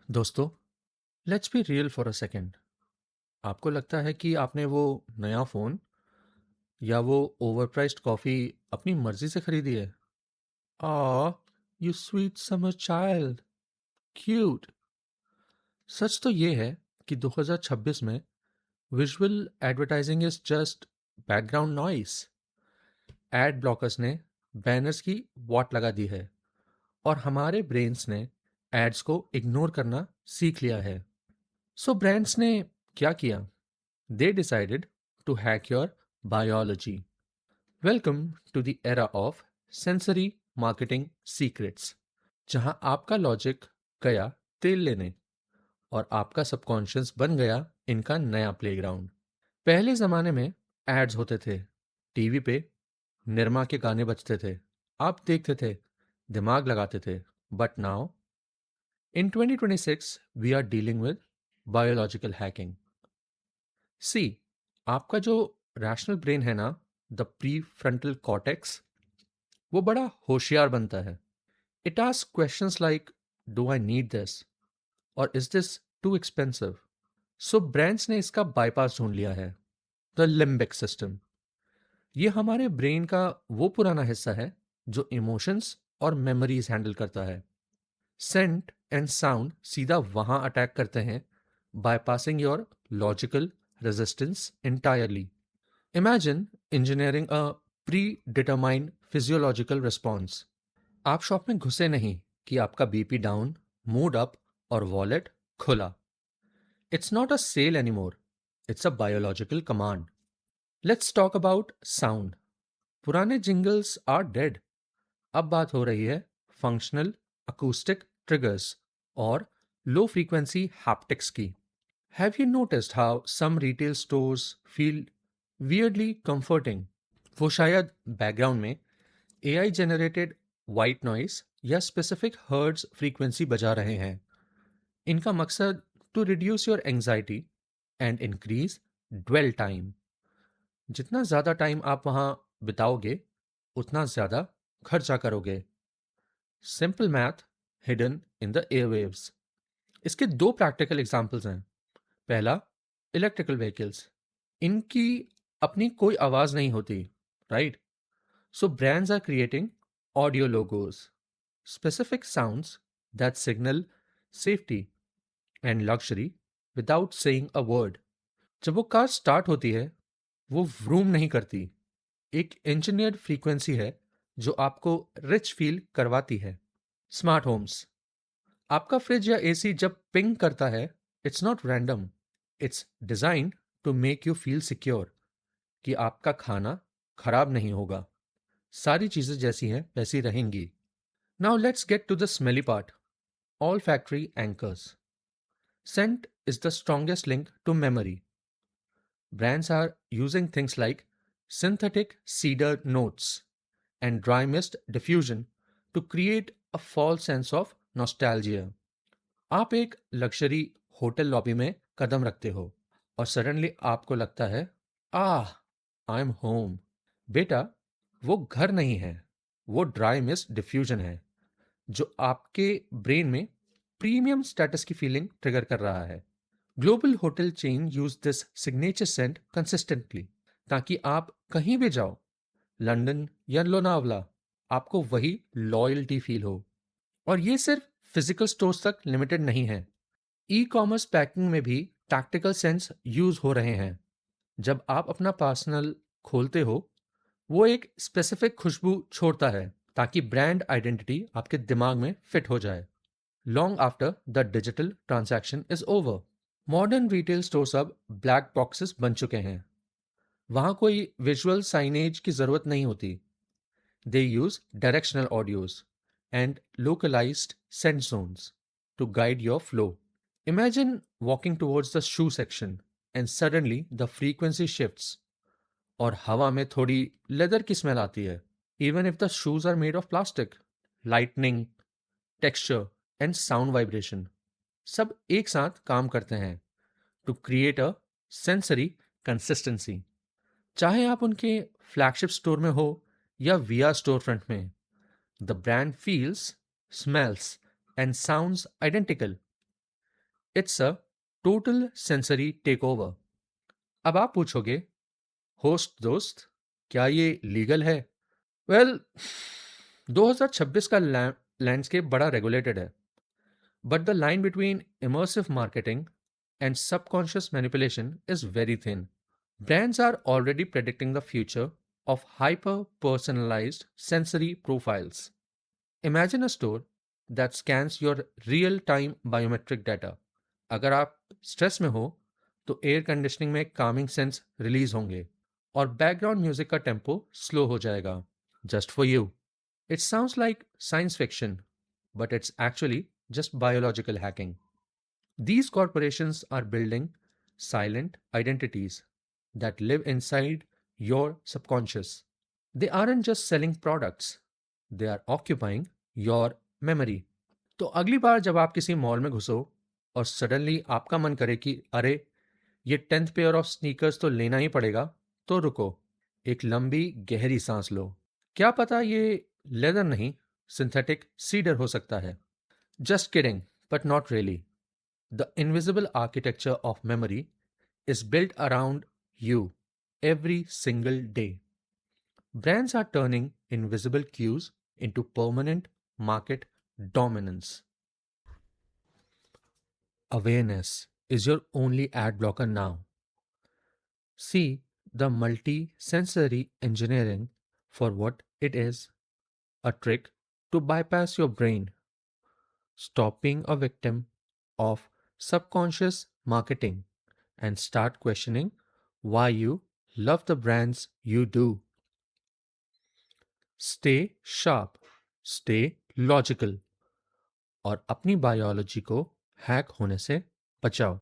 दोस्तों, let's be real for a second. आपको लगता है कि आपने वो नया फ़ोन या वो ओवरप्राइज्ड कॉफ़ी अपनी मर्ज़ी से खरीदी है? Ah, you sweet summer child, cute. सच तो ये है कि 2026 में visual advertising is just background noise. Ad blockers ने बैनर्स की वॉट लगा दी है और हमारे ब्रेन्स ने एड्स को इग्नोर करना सीख लिया है। सो ब्रांड्स ने क्या किया? They decided to hack your biology. Welcome to the era of sensory marketing secrets, जहां आपका लॉजिक गया तेल लेने और आपका सबकॉन्शियस बन गया इनका नया प्लेग्राउंड। पहले जमाने में एड्स होते थे, टीवी पे निरमा के गाने बजते थे, आप देखते थे, दिमाग लगाते थे। But now in 2026 we are dealing with biological hacking. See, आपका जो रैशनल ब्रेन है ना, द प्री फ्रंटल कॉर्टेक्स, वो बड़ा होशियार बनता है। It ask questions like, do I need this और is this too expensive? So brands ने इसका बाईपास ढूंढ लिया है, द लिम्बिक सिस्टम। ये हमारे ब्रेन का वो पुराना हिस्सा है जो इमोशंस और मेमोरीज हैंडल करता है। सेंट एंड साउंड सीधा वहां अटैक करते हैं, bypassing your logical resistance entirely. Imagine engineering a predetermined physiological response. आप शॉप में घुसे नहीं कि आपका बीपी डाउन, मूड अप और वॉलेट खुला। It's not a sale anymore, it's a biological command. Let's talk about sound. पुराने जिंगल्स आर डेड। अब बात हो रही है फंक्शनल अकूस्टिक ट्रिगर्स और लो फ्रीक्वेंसी हैप्टिक्स की। Have you noticed how some retail stores feel weirdly comforting? वो शायद बैकग्राउंड में एआई जनरेटेड वाइट नॉइस या स्पेसिफिक हर्ट्ज फ्रीक्वेंसी बजा रहे हैं। इनका मकसद to reduce your anxiety and increase dwell time. जितना ज़्यादा टाइम आप वहाँ बिताओगे उतना ज़्यादा खर्चा करोगे। Simple math hidden in the airwaves. इसके दो प्रैक्टिकल एग्जांपल्स हैं। पहला, इलेक्ट्रिकल व्हीकल्स। इनकी अपनी कोई आवाज नहीं होती, right? So brands are creating audio logos, specific sounds that signal safety and luxury without saying a word. जब वो कार स्टार्ट होती है, वो व्रूम नहीं करती। एक इंजीनियर्ड फ्रीक्वेंसी है जो आपको रिच फील करवाती है। Smart homes. आपका फ्रिज या एसी जब पिंग करता है, it's not random, it's designed to make you feel secure कि आपका खाना खराब नहीं होगा। सारी चीजें जैसी हैं वैसी रहेंगी। Now let's get to the smelly part, olfactory anchors. Scent is the strongest link to memory. Brands are using things like synthetic cedar notes and dry mist diffusion to create a false sense of nostalgia. आप एक luxury hotel lobby में कदम रखते हो और suddenly आपको लगता है, आह, I am home. बेटा, वो घर नहीं है, वो ड्राई मिस्ट डिफ्यूजन है जो आपके ब्रेन में प्रीमियम स्टेटस की फीलिंग ट्रिगर कर रहा है। Global hotel chain use this signature scent consistently ताकि आप कहीं भी जाओ, लंदन या लोनावला, आपको वही लॉयल्टी फील हो। और ये सिर्फ फिजिकल स्टोर्स तक लिमिटेड नहीं है। ई कॉमर्स पैकिंग में भी टैक्टिकल सेंस यूज हो रहे हैं। जब आप अपना पार्सनल खोलते हो, वो एक स्पेसिफिक खुशबू छोड़ता है ताकि ब्रांड आइडेंटिटी आपके दिमाग में फिट हो जाए long after the digital transaction is over. Modern retail stores अब ब्लैक बॉक्सेस बन चुके हैं। वहां कोई विजुअल साइनेज की जरूरत नहीं होती। They use directional audios and localised scent zones to guide your flow. Imagine walking towards the shoe section and suddenly the frequency shifts और हवा में थोड़ी लेदर की स्मेल आती है। Even if the shoes are made of plastic, lightning, texture and sound vibration सब एक साथ काम करते हैं to create a sensory consistency. चाहे आप उनके फ्लैगशिप स्टोर में हो या वीआर स्टोर फ्रंट में, the brand feels, smells and sounds identical. It's a total sensory takeover. अब आप पूछोगे, होस्ट दोस्त, क्या ये लीगल है? वेल, 2026 का लैंडस्केप बड़ा रेगुलेटेड है, but the line between immersive marketing and subconscious manipulation is very thin. Brands are already predicting the future of hyper personalized sensory profiles. Imagine a store that scans your real time biometric data. अगर आप stress में हो तो air conditioning में Kameng sense release होंगे और background music का tempo slow हो जाएगा, just for you. It sounds like science fiction, but it's actually just biological hacking. These corporations are building silent identities that live inside your subconscious. They aren't just selling products, they are occupying your memory. तो अगली बार जब आप किसी mall में घुसो और suddenly आपका मन करे कि अरे, ये 10th पेयर ऑफ स्नीकर्स तो लेना ही पड़ेगा, तो रुको, एक लंबी गहरी सांस लो। क्या पता ये लेदर नहीं, सिंथेटिक सीडर हो सकता है। Just kidding, but not really. The invisible architecture of memory is built around you every single day. Brands are turning invisible cues into permanent market dominance. Awareness is your only ad blocker now. See the multi-sensory engineering for what it is, a trick to bypass your brain. Stop being a victim of subconscious marketing and start questioning why you love the brands you do. Stay sharp, stay logical और अपनी biology को hack होने से बचाओ।